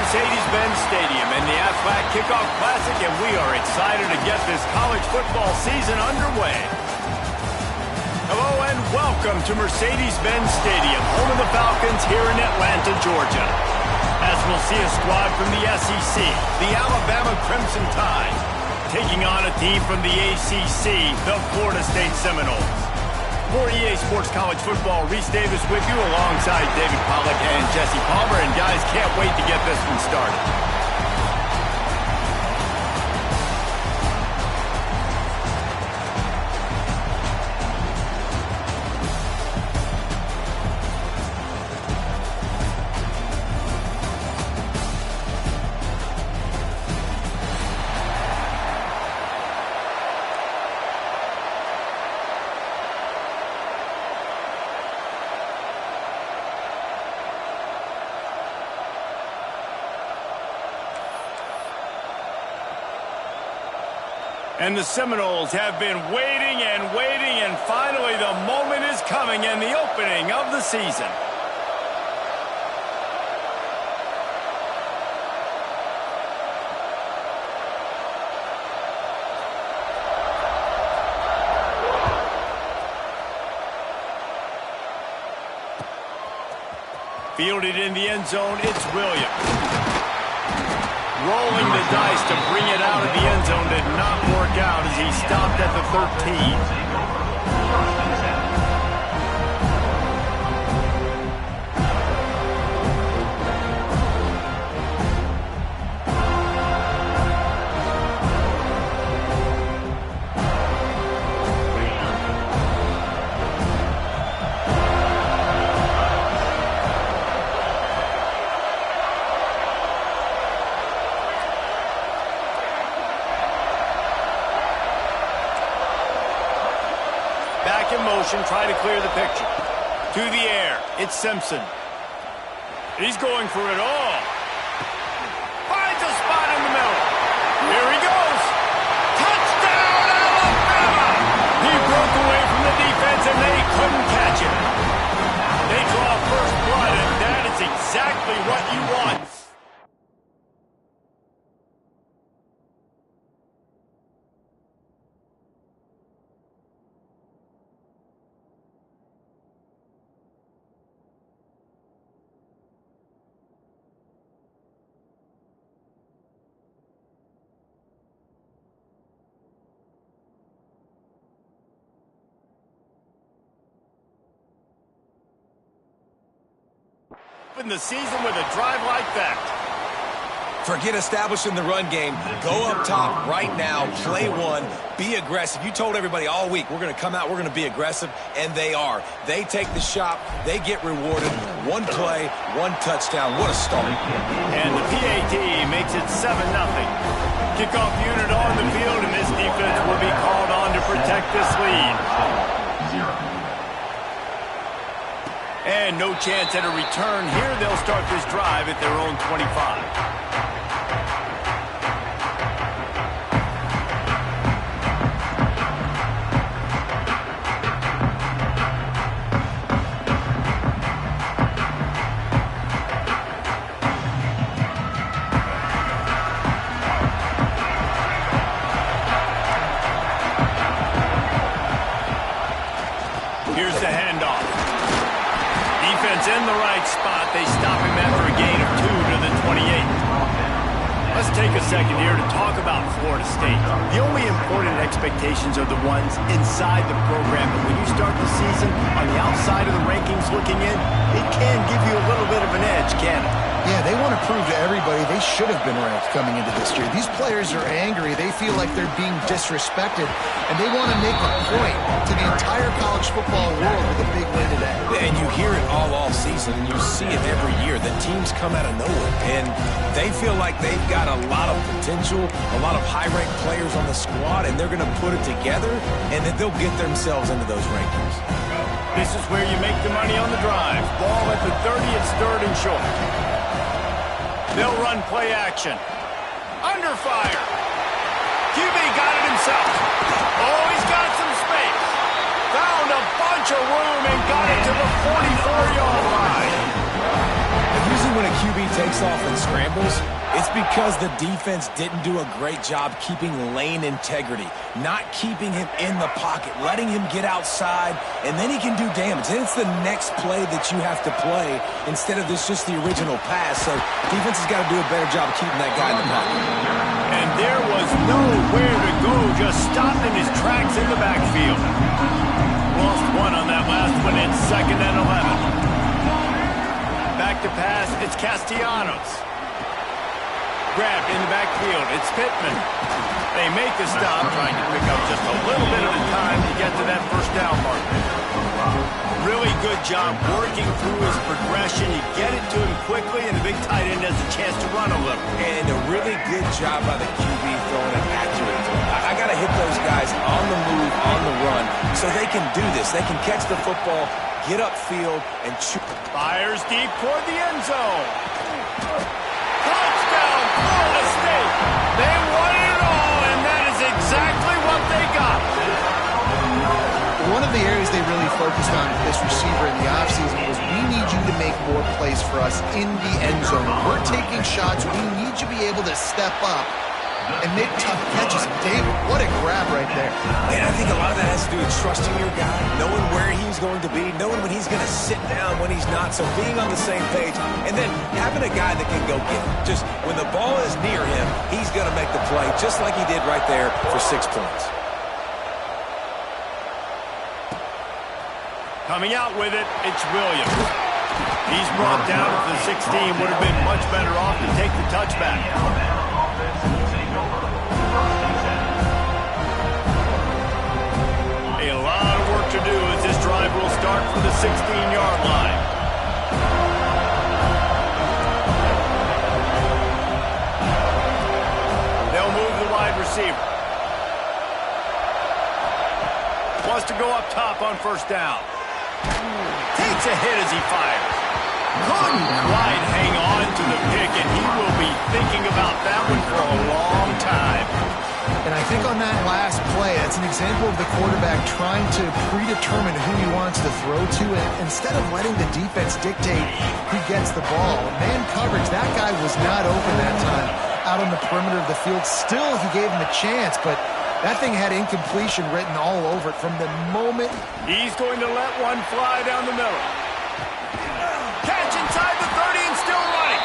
Mercedes-Benz Stadium and the Aflac Kickoff Classic, and we are excited to get this college football season underway. Hello and welcome to Mercedes-Benz Stadium, home of the Falcons here in Atlanta, Georgia. As we'll see a squad from the SEC, the Alabama Crimson Tide, taking on a team from the ACC, the Florida State Seminoles. For EA Sports College Football, Reese Davis with you alongside David Pollack and Jesse Palmer. And guys, can't wait to get this one started. And the Seminoles have been waiting, and finally the moment is coming and the opening of the season. Fielded in the end zone, it's Williams. Rolling the dice to bring it out of the end zone did not work out as he stopped at the 13. Back in motion, try to clear the picture. To the air, it's Simpson. He's going for it all. Finds a spot in the middle. Here he goes. Touchdown, Alabama! He broke away from the defense and they couldn't catch him. They draw first blood, and that is exactly what you want. In the season with a drive like that. Forget establishing the run game. Go up top right now, play one, be aggressive. You told everybody all week, we're going to come out, we're going to be aggressive, and they are. They take the shot, they get rewarded. One play, one touchdown. What a start. And the PAT makes it 7-0. Kickoff unit on the field, and this defense will be called on to protect this lead. And no chance at a return here. They'll start this drive at their own 25. Here's the handoff. Defense in the right spot. They stop him after a gain of 2 to the 28. Let's take a second here to talk about Florida State. The only important expectations are the ones inside the program. But when you start the season on the outside of the rankings looking in, it can give you a little bit of an edge, can it? Yeah, they want to prove to everybody they should have been ranked coming into this year. These players are angry. They feel like they're being disrespected, and they want to make a point to the entire college football world with a big win today. And you hear it all season, and you see it every year. The teams come out of nowhere, and they feel like they've got a lot of potential, a lot of high-ranked players on the squad, and they're going to put it together, and then they'll get themselves into those rankings. This is where you make the money on the drive. Ball at the 30, it's 3rd and short. They'll run play action. Under fire. QB got it himself. Oh, he's got some space. Found a bunch of room and got it to the 44-yard line. Using when a QB takes off and scrambles, it's because the defense didn't do a great job keeping lane integrity, not keeping him in the pocket, letting him get outside, and then he can do damage. And it's the next play that you have to play instead of just the original pass. So defense has got to do a better job of keeping that guy in the pocket. And there was nowhere to go, just stopped in his tracks in the backfield. Lost one on that last one. It's 2nd and 11. Back to pass, it's Castellanos. Grabbed in the backfield, it's Pittman. They make the stop, trying to pick up just a little bit of the time to get to that first down mark. Really good job working through his progression. You get it to him quickly, and the big tight end has a chance to run a little. And a really good job by the QB throwing it accurate. I got to hit those guys on the move, on the run, so they can do this. They can catch the football, get upfield, and shoot. Fires deep toward the end zone. Touchdown, Florida State. They won it all, and that is exactly what they got. One of the areas they really focused on with this receiver in the offseason was we need you to make more plays for us in the end zone. We're taking shots. We need you to be able to step up and make tough catches. David, what a grab right there. And I think a lot of that has to do with trusting your guy, knowing where he's going to be, knowing when he's going to sit down, when he's not. So being on the same page, and then having a guy that can go get it. Just when the ball is near him, he's going to make the play, just like he did right there for 6 points. Coming out with it, it's Williams. He's brought down at the 16. Would have been much better off to take the touchback. A lot of work to do as this drive will start from the 16-yard line. They'll move the wide receiver. Wants to go up top on first down. Takes a hit as he fires. Couldn't quite hang on to the pick, and he will be thinking about that one for a long time. And I think on that last play, that's an example of the quarterback trying to predetermine who he wants to throw to, and instead of letting the defense dictate who gets the ball. Man coverage, that guy was not open that time out on the perimeter of the field. Still, he gave him a chance, but that thing had incompletion written all over it from the moment. He's going to let one fly down the middle. Catch inside the 30 and still running.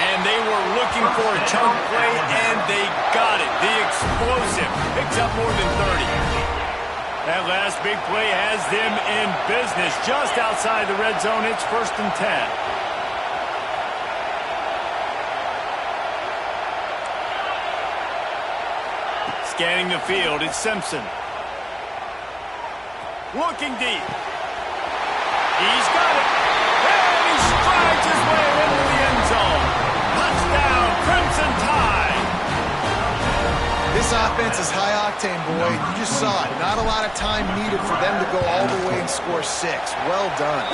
And they were looking for a chunk play, and they got it. The explosive picks up more than 30. That last big play has them in business just outside the red zone. It's 1st and 10. Scanning the field, it's Simpson. Looking deep. He's got it. And he strides his way into the end zone. Touchdown, Crimson Tide. This offense is high octane, boy. You just saw it. Not a lot of time needed for them to go all the way and score 6. Well done.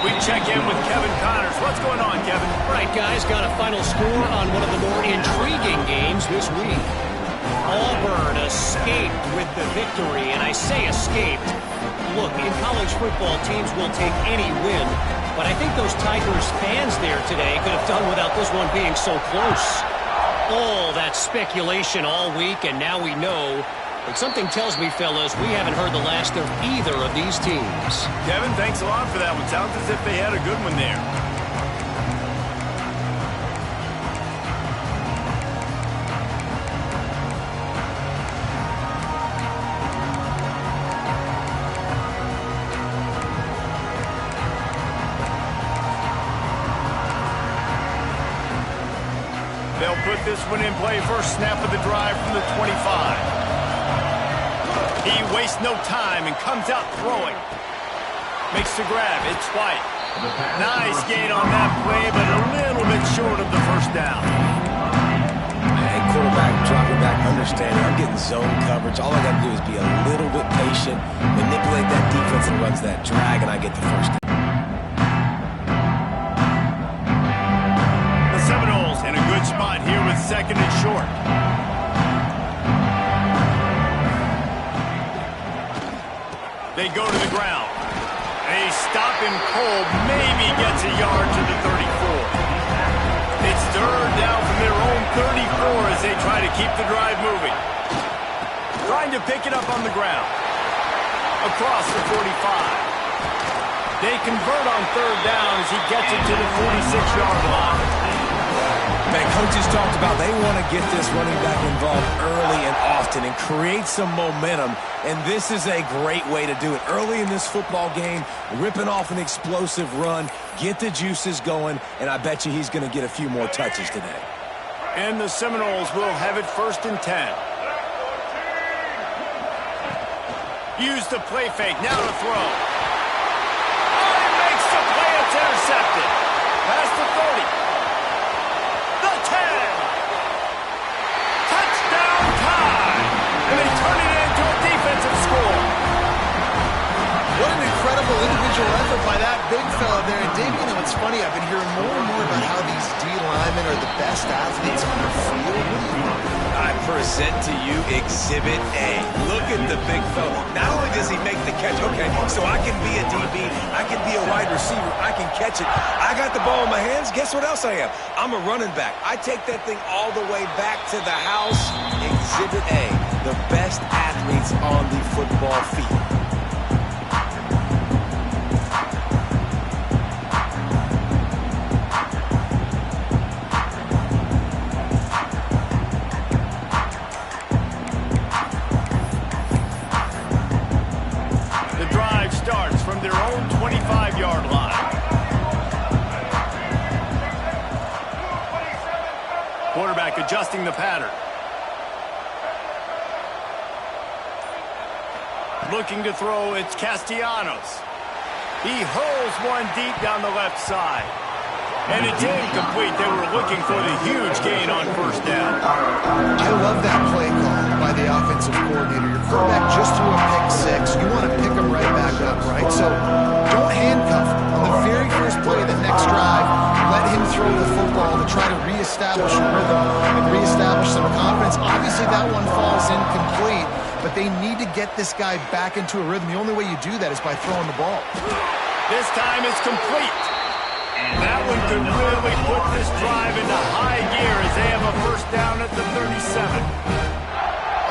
We check in with Kevin Connors. What's going on, Kevin? All right, guys, got a final score on one of the more intriguing games this week. Auburn escaped with the victory, and I say escaped. Look, in college football, teams will take any win, but I think those Tigers fans there today could have done without this one being so close. All that speculation all week, and now we know. But something tells me, fellas, we haven't heard the last of either of these teams. Kevin, thanks a lot for that one. Sounds as if they had a good one there. They'll put this one in play. First snap of the drive from the 25. He wastes no time and comes out throwing. Makes the grab. It's White. Nice gain on that play, but a little bit short of the first down. And quarterback dropping back, understanding I'm getting zone coverage. All I got to do is be a little bit patient, manipulate that defense and runs that drag, and I get the first down. In a good spot here with 2nd and short. They go to the ground. They stop him cold. Maybe gets a yard to the 34. It's third down from their own 34 as they try to keep the drive moving. Trying to pick it up on the ground. Across the 45. They convert on third down as he gets it to the 46-yard line. Man, coaches talked about they want to get this running back involved early and often and create some momentum, and this is a great way to do it. Early in this football game, ripping off an explosive run, get the juices going, and I bet you he's going to get a few more touches today. And the Seminoles will have it 1st and 10. Use the play fake, now to throw. It's intercepted. Past the 30. The 10. Touchdown time. And they turn it into a defensive score. What an incredible individual effort by that big fella there. And Dave, you know, it's funny. I've been hearing more and more about how these D linemen are the best athletes on the field. I present to you Exhibit A. Look at the big fella. Not only does he make the catch, okay, so I can be a DB, I can be a wide receiver, I can catch it. I got the ball in my hands. Guess what else I am? I'm a running back. I take that thing all the way back to the house. Exhibit A, the best athletes on the football field. Their own 25-yard line. Quarterback adjusting the pattern. Looking to throw, it's Castellanos. He hurls one deep down the left side. And it's incomplete. They were looking for the huge gain on 1st down. I love that play call by the offensive coordinator. Your quarterback just threw a pick 6. You want to pick him right back up, right? So don't handcuff him. On the very first play of the next drive, let him throw the football to try to reestablish a rhythm and reestablish some confidence. Obviously, that one falls incomplete, but they need to get this guy back into a rhythm. The only way you do that is by throwing the ball. This time it's complete. That one could really put this drive into high gear as they have a 1st down at the 37.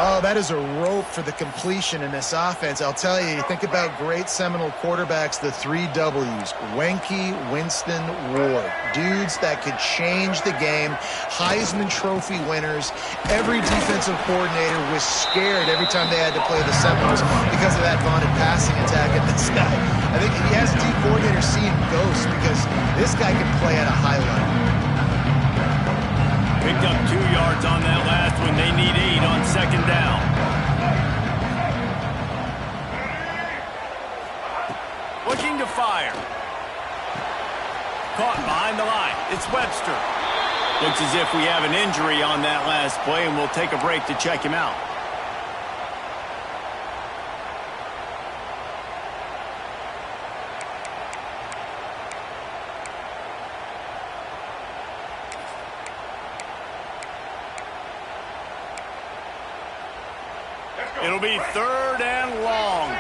Oh, that is a rope for the completion in this offense. I'll tell you, think about great Seminole quarterbacks, the 3 W's. Wenke, Winston, Ward. Dudes that could change the game. Heisman Trophy winners. Every defensive coordinator was scared every time they had to play the Seminoles because of that vaunted passing attack at this guy. I think he has D coordinator seeing ghosts because this guy can play at a high level. Picked up 2 yards on that last one. They need 8 on 2nd down. Looking to fire. Caught behind the line. It's Webster. Looks as if we have an injury on that last play, and we'll take a break to check him out. It'll be 3rd and long.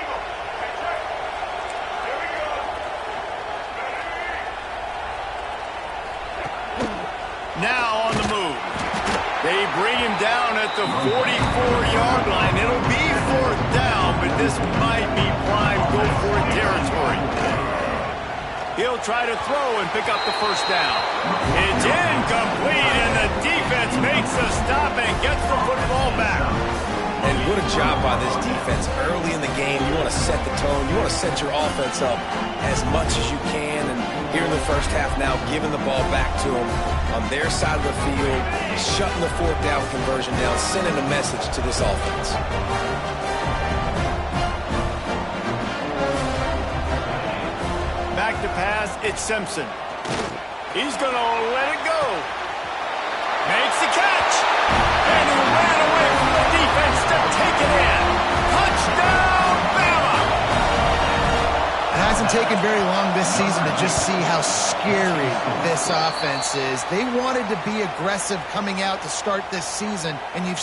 Now on the move. They bring him down at the 44-yard line. It'll be 4th down, but this might be prime go-for-it territory. He'll try to throw and pick up the 1st down. It's incomplete, and the defense makes a stop and gets the football back. And what a job by this defense. Early in the game, you want to set the tone. You want to set your offense up as much as you can. And here in the 1st half now, giving the ball back to them on their side of the field, shutting the 4th down conversion down, sending a message to this offense. Back to pass, it's Simpson. He's going to let it go. Makes the catch. And he ran away from the defense to take it in. Touchdown, Bama! It hasn't taken very long this season to just see how scary this offense is. They wanted to be aggressive coming out to start this season, and you've